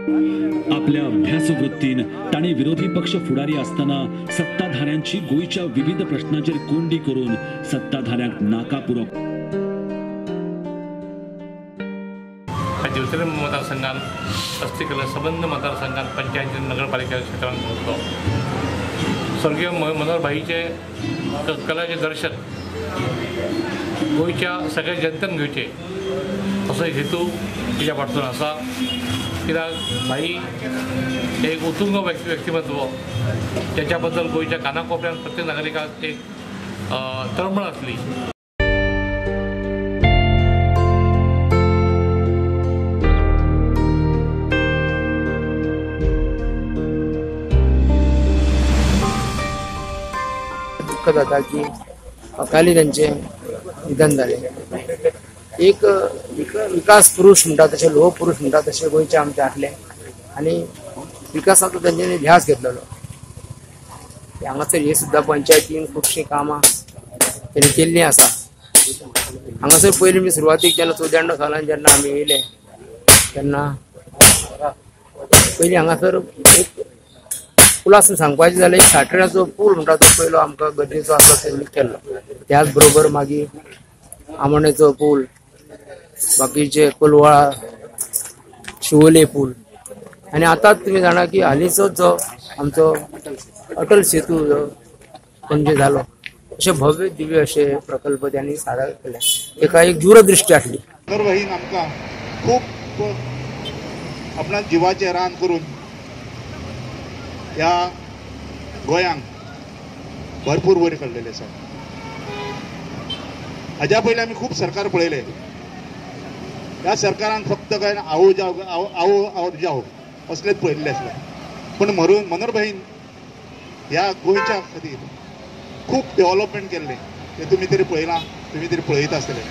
आपल्या अभ्यासवृत्तीन ताणे विरोधी पक्ष फुडारी असताना सत्ताधाऱ्यांची गोयच्या विविध प्रश्नांचेर कोंडी करून सत्ताधाऱ्यांक नाकापुरो जीवतरे मतदारसंघात अस्तिकला संबंध मतदारसंघात पंचायत नगरपालिका क्षेत्रांत होतो स्वर्गीय मनोहर भाईचे कलाचे दर्शन गोयच्या सगळ्या जनतेन घेवचे असो हेतू तिच्या फाटसून आसा। कित्याक भाई एक उत्तुंग व्यक्तिमत्व त्याच्या बद्दल गोयच्या कानाकोपऱ्यात प्रत्येक नागरिकाक एक तळमळ असली। दुःख जाता की अकाली त्यांचे निधन झाले। एक विकास पुरुष म्हणटा तसे लोह पुरुष म्हणटा तसे गोयचे आमचे आसले आणि विकासाचो त्यांच्यानी ध्यास घेतलेलो। हांगासर हे सुद्धा पंचायतीन खूबशीं कामां त्यांनी केल्लीं आसा। हांगासर पयलीं मी सुरवातीक जेन्ना 94 सालान जेन्ना आमी येयले तेन्ना पयलीं हांगासर एक पुलासून सांगपाचें जाल्यार एक साठऱ्याचो पूल म्हणटा तो पयलो आमकां गरजेचो आसलो तेणी केल्लो। त्याच बरोबर मागीर आमोणेचो पूल, बाकीचे कोलवाळा, शिवोले पूल आणि आता तुम्ही जाणा की हालींचो जो आमचो अटल सेतू जो पणजे जालो अशे भव्य दिव्य अशे प्रकल्प त्यांनी सादर केले। एका एक दूरदृष्टी आसली। नगरवाहीन आमकां खूब आपणा जिवाचे रान करून ह्या गोंयांक भरपूर वयर काडलेले आसा। हाज्या पयलीं आमी खूब सरकार पळयले। ह्या सरकारान फक्त काय आओ जाओ असलेच पळयल्ले आसले, पण मनोहर भाईन ह्या गोंयच्या खातीर खूब डेव्हलपमेंट केल्लें ते तुमी तरी पळयलां, तुमी तरी पळयत आसतले।